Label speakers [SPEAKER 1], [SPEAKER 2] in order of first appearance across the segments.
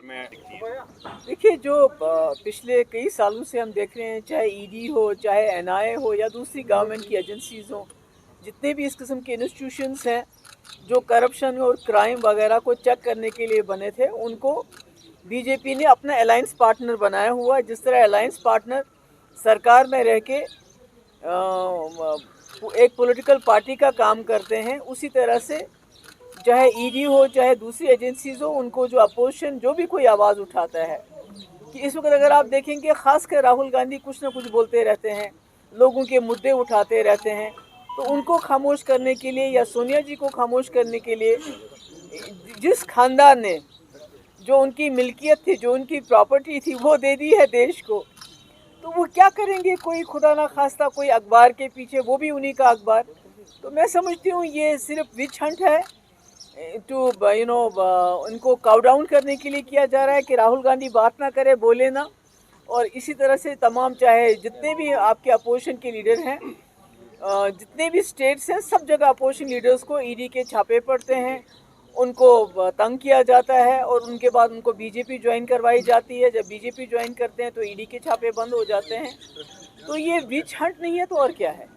[SPEAKER 1] में दिखती है?
[SPEAKER 2] देखिए, जो पिछले कई सालों से हम देख रहे हैं, चाहे ईडी हो, चाहे एनआईए हो या दूसरी गवर्नमेंट की एजेंसीज हो, जितने भी इस किस्म के इंस्टीट्यूशंस हैं जो करप्शन और क्राइम वगैरह को चेक करने के लिए बने थे, उनको बीजेपी ने अपना अलायंस पार्टनर बनाया हुआ है। जिस तरह अलायंस पार्टनर सरकार में रह के एक पॉलिटिकल पार्टी का काम करते हैं, उसी तरह से चाहे ईडी हो चाहे दूसरी एजेंसीज हो, उनको जो अपोजिशन जो भी कोई आवाज़ उठाता है, कि इस वक्त अगर आप देखेंगे खासकर राहुल गांधी कुछ ना कुछ बोलते रहते हैं, लोगों के मुद्दे उठाते रहते हैं, तो उनको खामोश करने के लिए या सोनिया जी को खामोश करने के लिए जिस खानदान ने जो उनकी मिल्कियत थी, जो उनकी प्रॉपर्टी थी, वो दे दी है देश को, तो वो क्या करेंगे? कोई खुदा ना खास्ता कोई अखबार के पीछे, वो भी उन्हीं का अखबार। तो मैं समझती हूँ ये सिर्फ विच हंट है टू उनको काउ डाउन करने के लिए किया जा रहा है कि राहुल गांधी बात ना करे, बोले ना। और इसी तरह से तमाम चाहे जितने भी आपके अपोजिशन के लीडर हैं, जितने भी स्टेट्स हैं, सब जगह अपोजिशन लीडर्स को ईडी के छापे पड़ते हैं, उनको तंग किया जाता है और उनके बाद उनको बीजेपी ज्वाइन करवाई जाती है। जब बीजेपी ज्वाइन करते हैं तो ईडी के छापे बंद हो जाते हैं। तो ये विच हंट नहीं है तो और क्या है?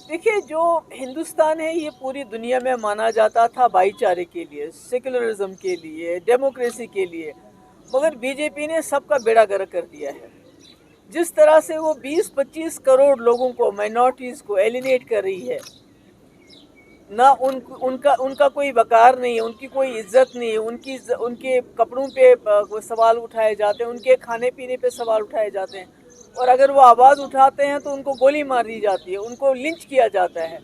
[SPEAKER 2] देखिए, जो हिंदुस्तान है ये पूरी दुनिया में माना जाता था भाईचारे के लिए, सेकुलरिज्म के लिए, डेमोक्रेसी के लिए, मगर बीजेपी ने सबका बेड़ा गर्क कर दिया है। जिस तरह से वो 20-25 करोड़ लोगों को, माइनॉरिटीज़ को एलिनेट कर रही है, ना उनका कोई वकार नहीं है, उनकी कोई इज्जत नहीं है, उनके कपड़ों पे सवाल उठाए जाते हैं, उनके खाने पीने पे सवाल उठाए जाते हैं, और अगर वो आवाज़ उठाते हैं तो उनको गोली मार दी जाती है, उनको लिंच किया जाता है,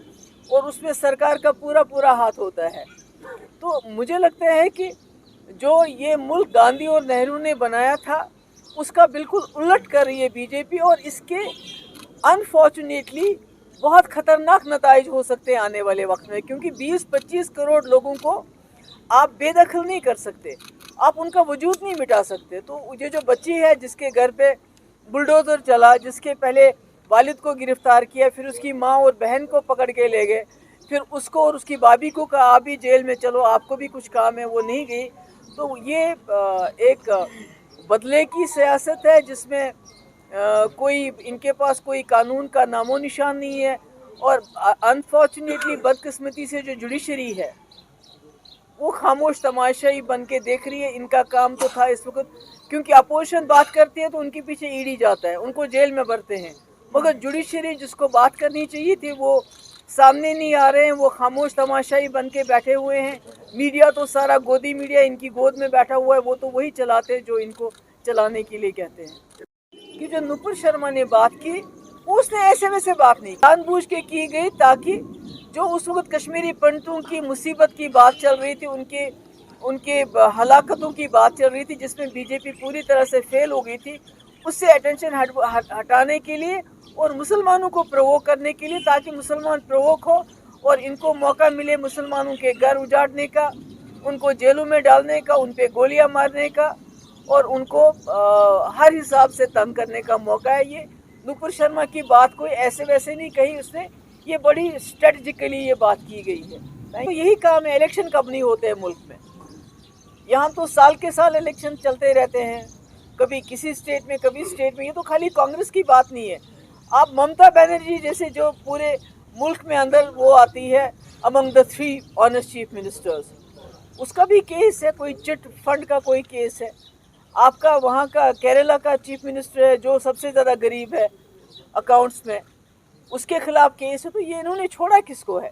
[SPEAKER 2] और उसमें सरकार का पूरा हाथ होता है। तो मुझे लगता है कि जो ये मुल्क गांधी और नेहरू ने बनाया था, उसका बिल्कुल उलट कर रही है बीजेपी, और इसके अनफॉर्चुनेटली बहुत ख़तरनाक नताइज हो सकते हैं आने वाले वक्त में, क्योंकि 20-25 करोड़ लोगों को आप बेदखल नहीं कर सकते, आप उनका वजूद नहीं मिटा सकते। तो ये जो बच्ची है जिसके घर पे बुलडोज़र चला, जिसके पहले वालिद को गिरफ़्तार किया, फिर उसकी माँ और बहन को पकड़ के ले गए, फिर उसको और उसकी भाभी को कहा आप भी जेल में चलो, आपको भी कुछ काम है, वो नहीं गई। तो ये एक बदले की सियासत है जिसमें कोई इनके पास कोई कानून का नामो निशान नहीं है, और अनफॉर्चुनेटली बदकिस्मती से जो जुडिशरी है वो खामोश तमाशाई बन के देख रही है। इनका काम तो था इस वक्त, क्योंकि अपोजिशन बात करती है तो उनके पीछे ईडी जाता है, उनको जेल में भरते हैं, मगर जुडिशरी जिसको बात करनी चाहिए थी वो सामने नहीं आ रहे हैं, वो खामोश तमाशाई बन के बैठे हुए हैं। मीडिया तो सारा गोदी मीडिया इनकी गोद में बैठा हुआ है, वो तो वही चलाते हैं जो इनको चलाने के लिए कहते हैं। कि जो नुपुर शर्मा ने बात की, उसने ऐसे वैसे बात नहीं, जानबूझ के की गई, ताकि जो उस वक्त कश्मीरी पंडितों की मुसीबत की बात चल रही थी, उनके हलाकतों की बात चल रही थी, जिसमें बीजेपी पूरी तरह से फेल हो गई थी, उससे अटेंशन हटाने के लिए और मुसलमानों को प्रोवोक करने के लिए, ताकि मुसलमान प्रोवोक हो और इनको मौका मिले मुसलमानों के घर उजाड़ने का, उनको जेलों में डालने का, उन पर गोलियाँ मारने का, और उनको हर हिसाब से तंग करने का मौका है। ये नुपुर शर्मा की बात कोई ऐसे वैसे नहीं कही उसने, ये बड़ी स्ट्रेटजिकली ये बात की गई है। तो यही काम है, इलेक्शन कब नहीं होते हैं मुल्क में? यहाँ तो साल के साल इलेक्शन चलते रहते हैं, कभी किसी स्टेट में कभी स्टेट में। ये तो खाली कांग्रेस की बात नहीं है, आप ममता बनर्जी जैसे जो पूरे मुल्क में अंदर वो आती है among the 3 honest chief ministers, उसका भी केस है, कोई चिट फंड का कोई केस है। आपका वहाँ का केरला का चीफ मिनिस्टर है जो सबसे ज़्यादा गरीब है अकाउंट्स में, उसके खिलाफ केस है। तो ये इन्होंने छोड़ा किसको है?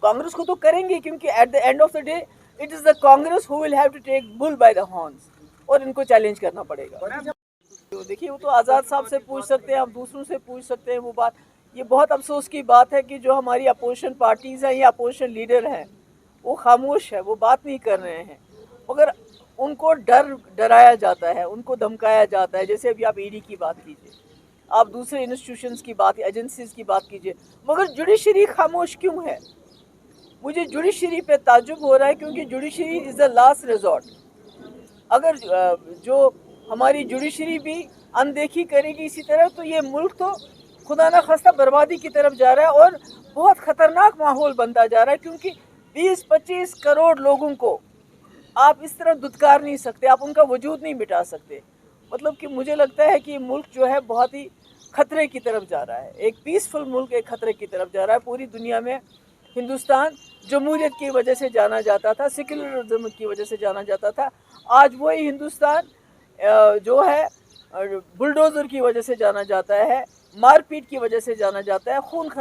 [SPEAKER 2] कांग्रेस को तो करेंगे, क्योंकि at the end of the day it is the Congress who will have to take bull by the horns, और इनको चैलेंज करना पड़ेगा। तो देखिए, वो तो आज़ाद साहब से पूछ सकते हैं, आप दूसरों से पूछ सकते हैं वो बात। ये बहुत अफसोस की बात है कि जो हमारी अपोजिशन पार्टीज़ हैं या अपोजिशन लीडर हैं वो खामोश है, वो बात नहीं कर रहे हैं, मगर उनको डराया जाता है, उनको धमकाया जाता है। जैसे अभी आप ईडी की बात कीजिए, आप दूसरे इंस्टीट्यूशंस की बात, एजेंसीज की बात कीजिए, मगर जुडिशरी खामोश क्यों है? मुझे जुडिशरी पे ताज्जुब हो रहा है, क्योंकि judiciary is the last resort. अगर जो हमारी जुडिशरी भी अनदेखी करेगी इसी तरह, तो ये मुल्क तो खुदा न खास्ता बर्बादी की तरफ जा रहा है, और बहुत ख़तरनाक माहौल बनता जा रहा है, क्योंकि 20-25 करोड़ लोगों को آپ اس طرح دھتکار نہیں سکتے, آپ ان کا وجود نہیں مٹا سکتے. مطلب کہ مجھے لگتا ہے کہ ملک جو ہے بہت ہی خطرے کی طرف جا رہا ہے, ایک پیسفل ملک ایک خطرے کی طرف جا رہا ہے. پوری دنیا میں ہندوستان جمہوریت کی وجہ سے جانا جاتا تھا, سیکولرزم کی وجہ سے جانا جاتا تھا, آج وہی ہندوستان جو ہے بلڈوزر کی وجہ سے جانا جاتا ہے, مار پیٹ کی وجہ سے جانا جاتا ہے, خون خراب